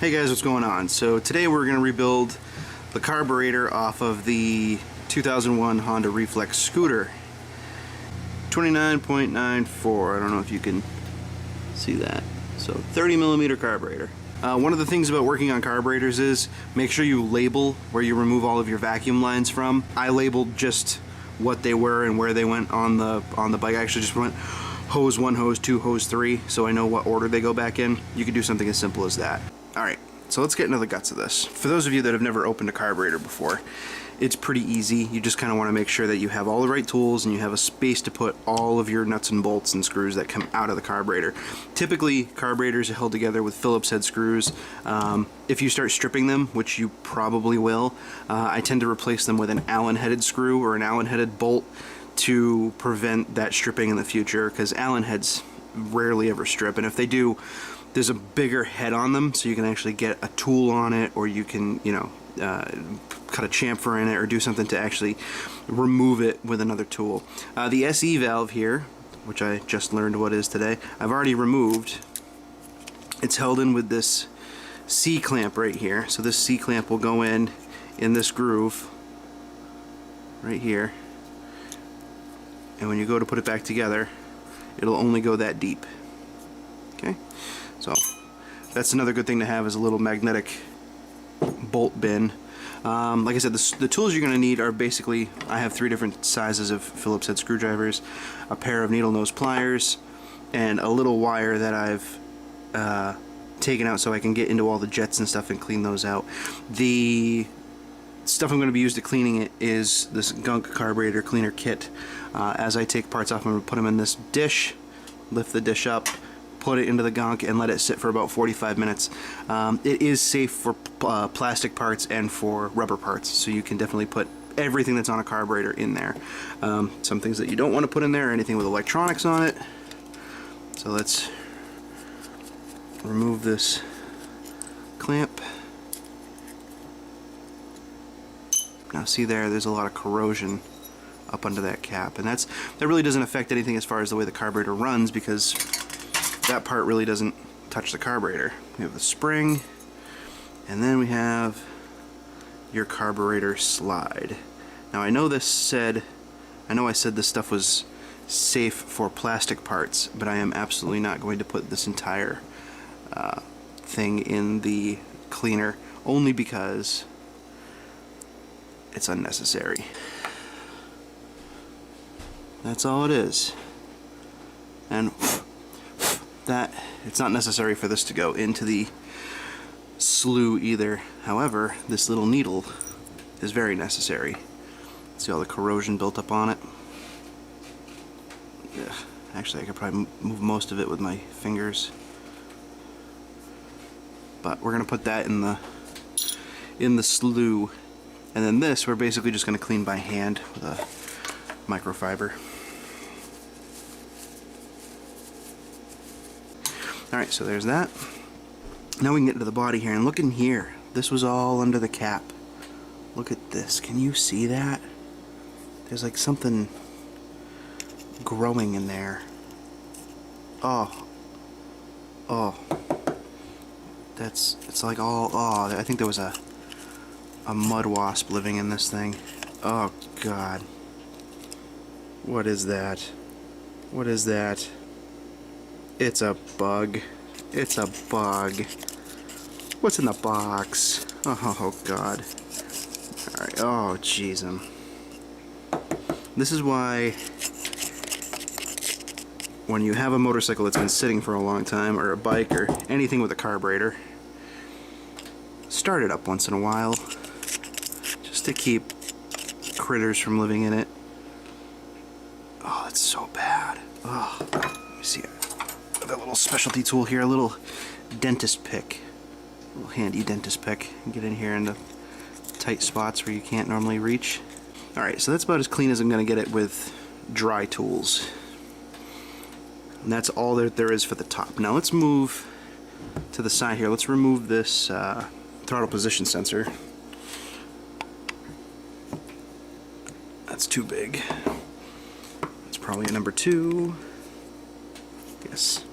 Hey guys, what's going on? So today we're going to rebuild the carburetor off of the 2001 Honda Reflex scooter. 29.94, I don't know if you can see that. So 30mm carburetor. One of the things about working on carburetors is make sure you label where you remove all of your vacuum lines from. I labeled just what they were and where they went on the bike. I actually just went hose 1, hose 2, hose 3, so I know what order they go back in. You can do something as simple as that. Alright, so let's get into the guts of this. For those of you that have never opened a carburetor before, it's pretty easy. You just kind of want to make sure that you have all the right tools and you have a space to put all of your nuts and bolts and screws that come out of the carburetor. Typically, carburetors are held together with Phillips head screws. If you start stripping them, which you probably will, I tend to replace them with an Allen headed screw or an Allen headed bolt to prevent that stripping in the future, because Allen heads rarely ever strip, and if they do, there's a bigger head on them, so you can actually get a tool on it, or you can, you know, cut a chamfer in it or do something to actually remove it with another tool. The SE valve here, which I just learned what is today, I've already removed. It's held in with this C-clamp right here. So this C-clamp will go in this groove right here, and when you go to put it back together, it'll only go that deep. Okay, so that's another good thing to have, is a little magnetic bolt bin. Like I said, the tools you're going to need are basically, I have 3 different sizes of Phillips head screwdrivers, a pair of needle nose pliers, and a little wire that I've taken out so I can get into all the jets and stuff and clean those out. The stuff I'm going to be used to cleaning it is this Gunk carburetor cleaner kit. As I take parts off, I'm going to put them in this dish, lift the dish up, put it into the Gunk, and let it sit for about 45 minutes. It is safe for plastic parts and for rubber parts, so you can definitely put everything that's on a carburetor in there. Some things that you don't want to put in there, anything with electronics on it. So let's remove this clamp. Now see there's a lot of corrosion up under that cap, and that really doesn't affect anything as far as the way the carburetor runs, because that part really doesn't touch the carburetor. We have the spring, and then we have your carburetor slide. Now I know I said this stuff was safe for plastic parts, but I am absolutely not going to put this entire thing in the cleaner, only because it's unnecessary. That's all it is. And that it's not necessary for this to go into the slew either. However, this little needle is very necessary. See all the corrosion built up on it? Yeah. Actually, I could probably move most of it with my fingers. But we're gonna put that in the slew, and then this we're basically just gonna clean by hand with a microfiber. Alright, so there's that. Now we can get into the body here, and look in here. This was all under the cap. Look at this. Can you see that? There's like something growing in there. Oh. It's like all, I think there was a mud wasp living in this thing. Oh God. What is that? What is that? It's a bug. It's a bug. What's in the box? Oh God. Alright, oh jeez. This is why when you have a motorcycle that's been sitting for a long time, or a bike, or anything with a carburetor, start it up once in a while, just to keep critters from living in it. Oh, it's so bad. Oh, let me see. That little specialty tool here, a little dentist pick, a little handy dentist pick. Get in here into tight spots where you can't normally reach. Alright, so that's about as clean as I'm going to get it with dry tools. And that's all there is for the top. Now let's move to the side here. Let's remove this throttle position sensor. That's too big. It's probably a number 2. Yes.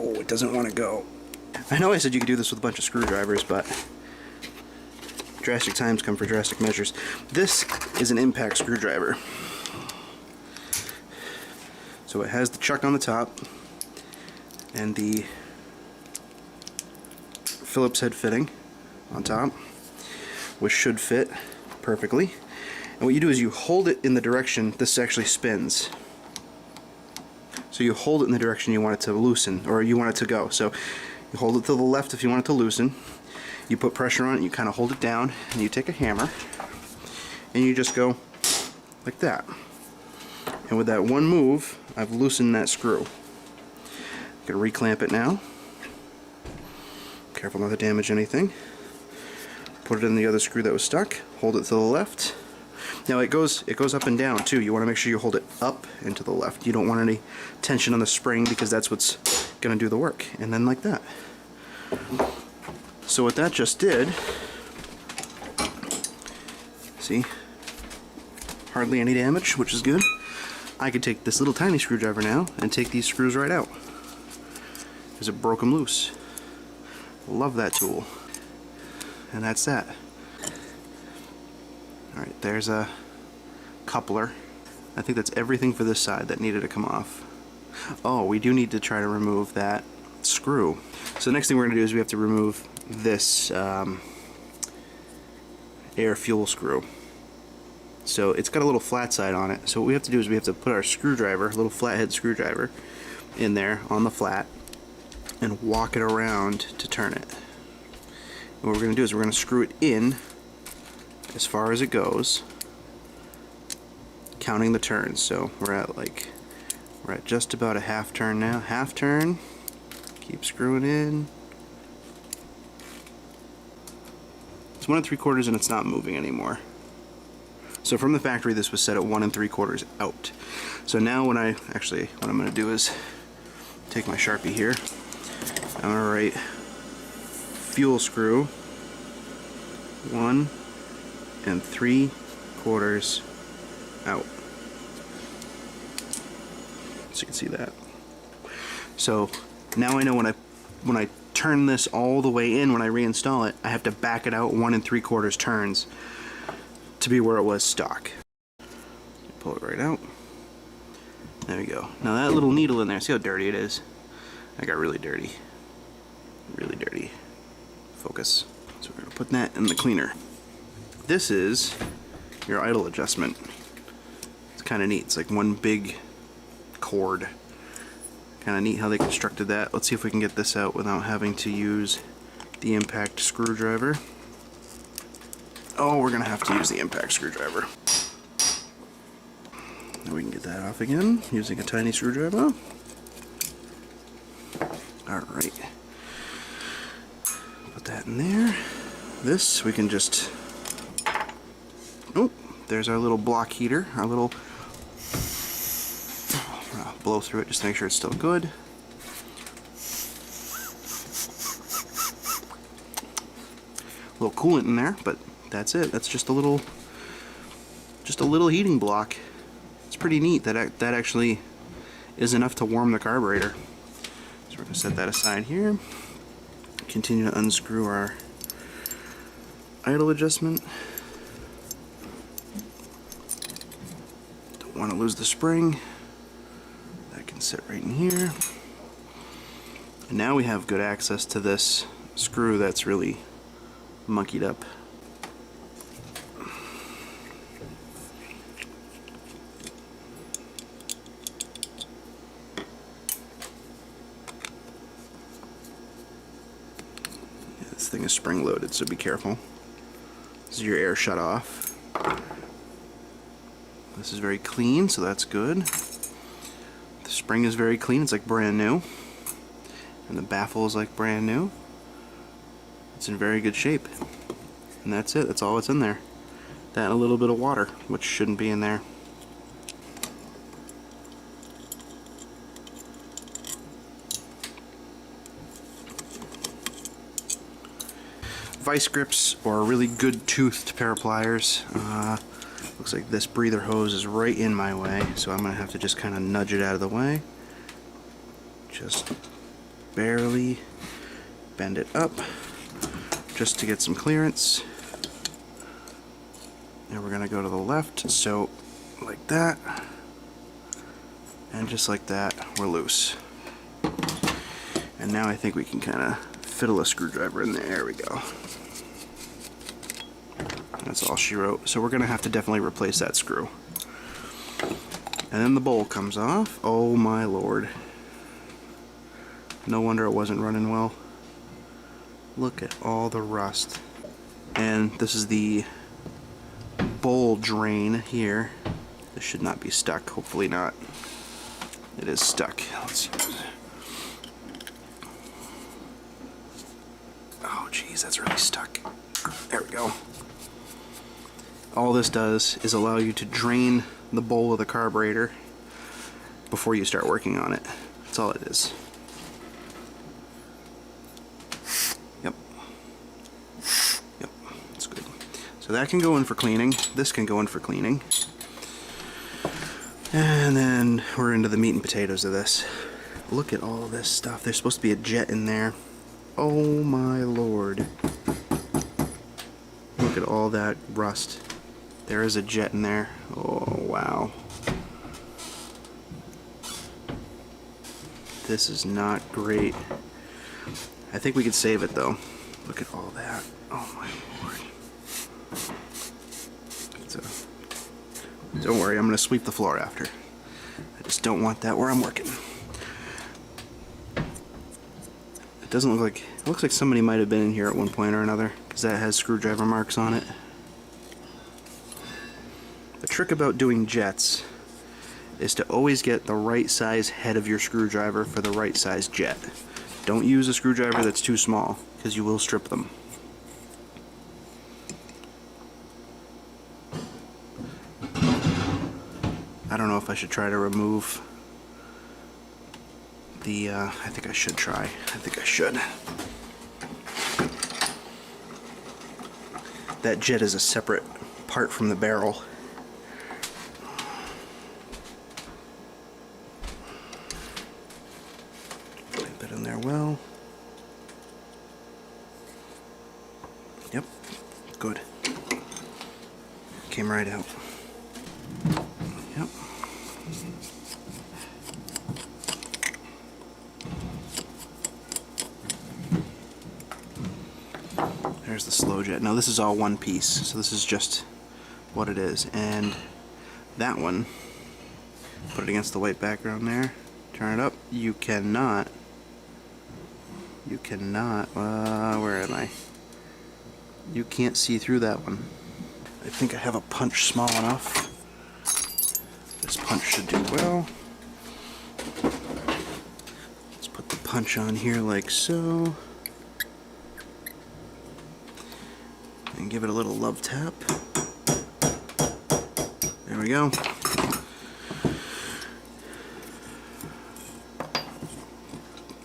Oh, it doesn't want to go. I know I said you could do this with a bunch of screwdrivers, but drastic times come for drastic measures. This is an impact screwdriver. So it has the chuck on the top and the Phillips head fitting on top, which should fit perfectly. And what you do is you hold it in the direction this actually spins. So you hold it in the direction you want it to loosen, or you want it to go. So you hold it to the left if you want it to loosen. You put pressure on it, you kind of hold it down, and you take a hammer, and you just go like that. And with that one move, I've loosened that screw. I'm going to reclamp it now. Careful not to damage anything. Put it in the other screw that was stuck. Hold it to the left. Now it goes up and down too. You want to make sure you hold it up and to the left. You don't want any tension on the spring because that's what's going to do the work. And then like that. So what that just did, see, hardly any damage, which is good. I could take this little tiny screwdriver now and take these screws right out because it broke them loose. Love that tool. And that's that. Alright, there's a coupler. I think that's everything for this side that needed to come off. Oh, we do need to try to remove that screw. So the next thing we're going to do is we have to remove this air fuel screw. So it's got a little flat side on it. So what we have to do is we have to put our screwdriver, a little flathead screwdriver, in there on the flat and walk it around to turn it. And what we're going to do is we're going to screw it in as far as it goes, counting the turns. So we're at just about a half turn now. Half turn. Keep screwing in. It's 1 3/4 and it's not moving anymore. So from the factory this was set at 1 3/4 out. So now what I'm going to do is take my Sharpie here. I'm going to write fuel screw 1 3/4 out. So you can see that. So now I know when I turn this all the way in, when I reinstall it, I have to back it out 1 3/4 turns to be where it was stock. Pull it right out. There we go. Now that little needle in there, see how dirty it is? I got really dirty. Really dirty. Focus. So we're going to put that in the cleaner. This is your idle adjustment. It's kind of neat. It's like one big cord. Kind of neat how they constructed that. Let's see if we can get this out without having to use the impact screwdriver. Oh, we're going to have to use the impact screwdriver. Now we can get that off again using a tiny screwdriver. Alright. Put that in there. This we can just... Oh, there's our little block heater. Our little... blow through it just to make sure it's still good. A little coolant in there, but that's it. That's just a little heating block. It's pretty neat that that actually is enough to warm the carburetor. So we're going to set that aside here. Continue to unscrew our idle adjustment. Don't want to lose the spring. That can sit right in here. And now we have good access to this screw that's really monkeyed up. This thing is spring loaded, so be careful. This is your air shutoff. This is very clean, so that's good. The spring is very clean, it's like brand new. And the baffle is like brand new. It's in very good shape. And that's it, that's all that's in there. That and a little bit of water, which shouldn't be in there. Vice grips or a really good toothed pair of pliers. Looks like this breather hose is right in my way, so I'm going to have to just kind of nudge it out of the way. Just barely bend it up just to get some clearance. And we're going to go to the left, so like that. And just like that, we're loose. And now I think we can kind of fiddle a screwdriver in there. There we go. That's all she wrote. So we're going to have to definitely replace that screw. And then the bowl comes off. Oh my lord. No wonder it wasn't running well. Look at all the rust. And this is the bowl drain here. This should not be stuck. Hopefully not. It is stuck. Let's see. Oh geez, that's really stuck. There we go. All this does is allow you to drain the bowl of the carburetor before you start working on it. That's all it is. Yep. Yep, that's good. So that can go in for cleaning. This can go in for cleaning. And then we're into the meat and potatoes of this. Look at all this stuff. There's supposed to be a jet in there. Oh my lord. Look at all that rust. There is a jet in there. Oh wow. This is not great. I think we could save it though. Look at all that. Oh my lord. So, don't worry, I'm going to sweep the floor after. I just don't want that where I'm working. It doesn't look like... It looks like somebody might have been in here at one point or another, because that has screwdriver marks on it. The trick about doing jets is to always get the right size head of your screwdriver for the right size jet. Don't use a screwdriver that's too small, because you will strip them. I don't know if I should try to remove the, I think I should try. I think I should. That jet is a separate part from the barrel. Put that in there well. Yep, good. Came right out. Yep. There's the slow jet. Now this is all one piece, so this is just what it is. And that one, put it against the white background there, turn it up. You cannot, where am I? You can't see through that one. I think I have a punch small enough. This punch should do well. Let's put the punch on here like so. And give it a little love tap. There we go.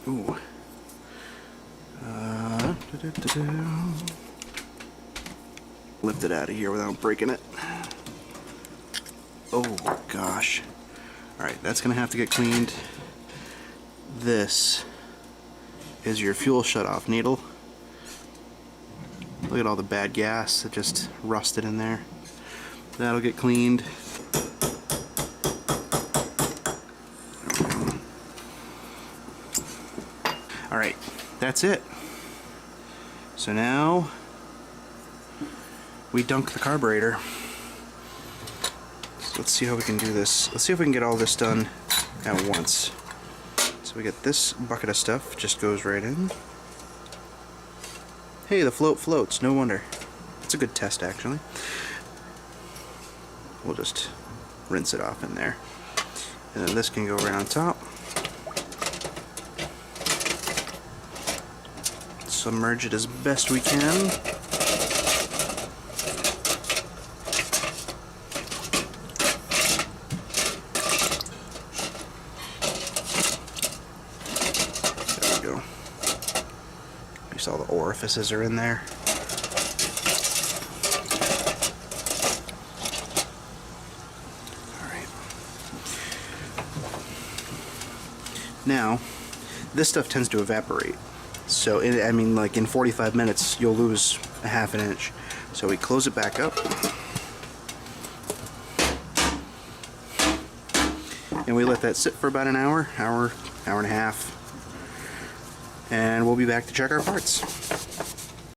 Ooh. Lift it out of here without breaking it. Oh gosh. Alright, that's gonna have to get cleaned. This is your fuel shutoff needle. Look at all the bad gas that just rusted in there. That'll get cleaned. Alright, that's it. So now we dunk the carburetor. So let's see how we can do this. Let's see if we can get all this done at once. So we get this bucket of stuff, just goes right in. Hey, the float floats, no wonder. It's a good test actually. We'll just rinse it off in there. And then this can go right on top. Submerge it as best we can. There we go. At least all the orifices are in there. Alright. Now, this stuff tends to evaporate. So, I mean, like in 45 minutes, you'll lose a ½ inch. So we close it back up. And we let that sit for about an hour and a half. And we'll be back to check our parts.